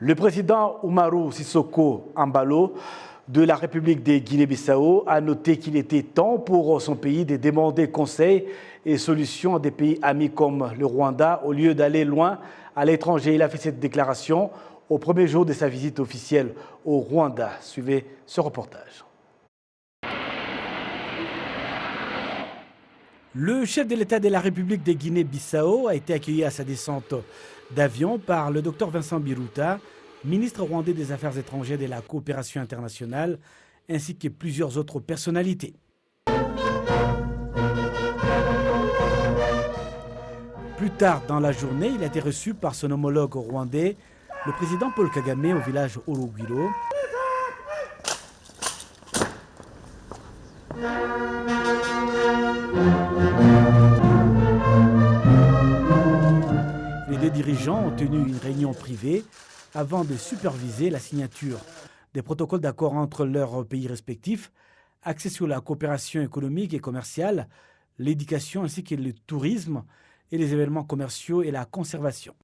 Le président Umaru Sissoko Embalo de la République de Guinée-Bissau a noté qu'il était temps pour son pays de demander conseil et solutions à des pays amis comme le Rwanda au lieu d'aller loin à l'étranger. Il a fait cette déclaration au premier jour de sa visite officielle au Rwanda. Suivez ce reportage. Le chef de l'État de la République de Guinée-Bissau a été accueilli à sa descente d'avion par le Dr Vincent Biruta, ministre rwandais des Affaires étrangères et de la coopération internationale, ainsi que plusieurs autres personnalités. Plus tard dans la journée, il a été reçu par son homologue rwandais, le président Paul Kagame, au village Orugwiro. Les deux dirigeants ont tenu une réunion privée avant de superviser la signature des protocoles d'accord entre leurs pays respectifs, axés sur la coopération économique et commerciale, l'éducation ainsi que le tourisme et les événements commerciaux et la conservation.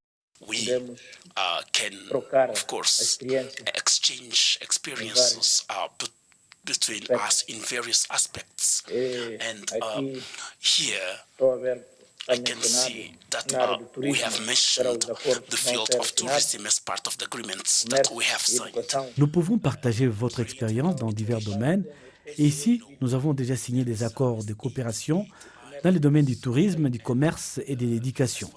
We can, of course, exchange experiences between us in various aspects. And here, I can see that we have mentioned the field of tourism as part of the agreements that we have signed. Nous pouvons partager votre expérience dans divers domaines. Et ici, nous avons déjà signé des accords de coopération dans les domaines du tourisme, du commerce et de l'éducation.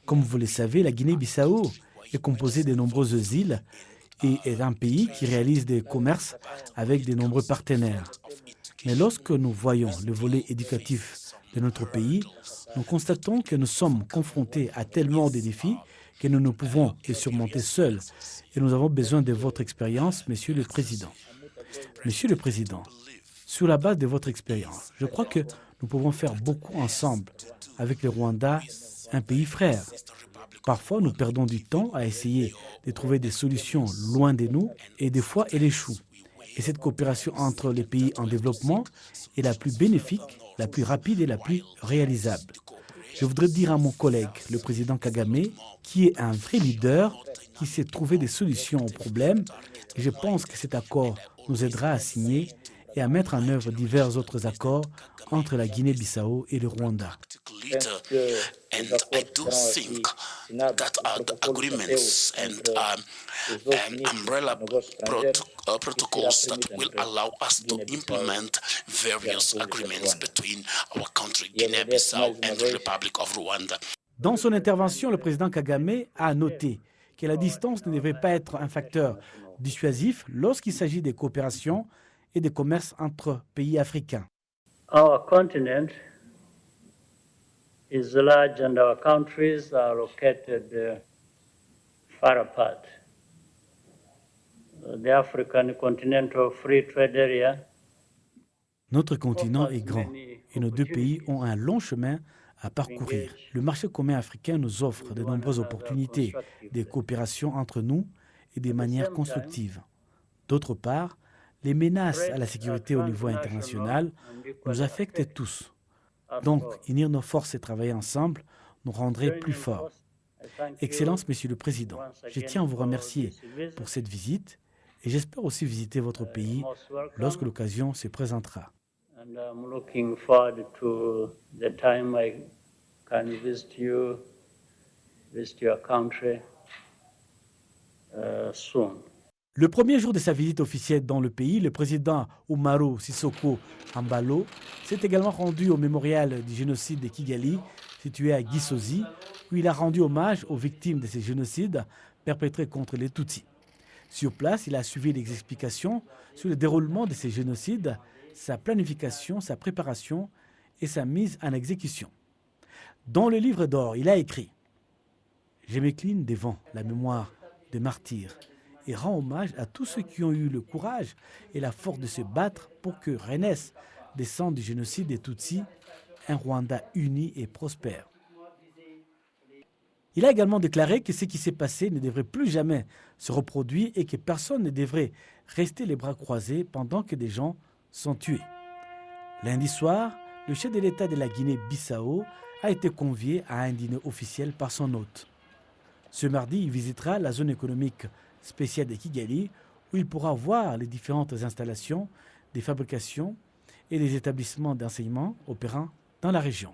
Comme vous le savez, la Guinée-Bissau est composée de nombreuses îles et est un pays qui réalise des commerces avec de nombreux partenaires. Mais lorsque nous voyons le volet éducatif de notre pays, nous constatons que nous sommes confrontés à tellement de défis que nous ne pouvons les surmonter seuls. Et nous avons besoin de votre expérience, Monsieur le Président. Monsieur le Président, sur la base de votre expérience, je crois que nous pouvons faire beaucoup ensemble avec le Rwanda, un pays frère. Parfois, nous perdons du temps à essayer de trouver des solutions loin de nous et des fois, elle échoue. Et cette coopération entre les pays en développement est la plus bénéfique, la plus rapide et la plus réalisable. Je voudrais dire à mon collègue, le président Kagame, qui est un vrai leader, qui sait trouver des solutions aux problèmes. Et je pense que cet accord nous aidera à signer et à mettre en œuvre divers autres accords entre la Guinée-Bissau et le Rwanda. And I do think that the agreements and umbrella protocols that will allow us to implement various agreements between our country, Guinea-Bissau and the Republic of Rwanda. Dans son intervention, le président Kagame a noté que la distance ne devrait pas être un facteur dissuasif lorsqu'il s'agit des coopérations et des commerces entre pays africains. Our continent is large and our countries are located far apart. The African Continental Free Trade Area. Notre continent est grand et nos deux pays ont un long chemin à parcourir. Le marché commun africain nous offre de nombreuses opportunités de coopération entre nous et de manière constructive. D'autre part, les menaces à la sécurité au niveau international nous affectent tous. Donc, unir nos forces et travailler ensemble nous rendrait plus forts. Excellence, Monsieur le Président, je tiens à vous remercier pour cette visite et j'espère aussi visiter votre pays lorsque l'occasion se présentera. Le premier jour de sa visite officielle dans le pays, le président Umaru Sissoko Embalo s'est également rendu au mémorial du génocide de Kigali, situé à Gisozi, où il a rendu hommage aux victimes de ces génocides perpétrés contre les Tutsis. Sur place, il a suivi les explications sur le déroulement de ces génocides, sa planification, sa préparation et sa mise en exécution. Dans le livre d'or, il a écrit « Je m'incline devant la mémoire des martyrs et rend hommage à tous ceux qui ont eu le courage et la force de se battre pour que renaisse des cendres du génocide des Tutsis, un Rwanda uni et prospère. » Il a également déclaré que ce qui s'est passé ne devrait plus jamais se reproduire et que personne ne devrait rester les bras croisés pendant que des gens sont tués. Lundi soir, le chef de l'État de la Guinée-Bissau a été convié à un dîner officiel par son hôte. Ce mardi, il visitera la zone économique spéciale de Kigali, où il pourra voir les différentes installations, des fabrications et des établissements d'enseignement opérant dans la région.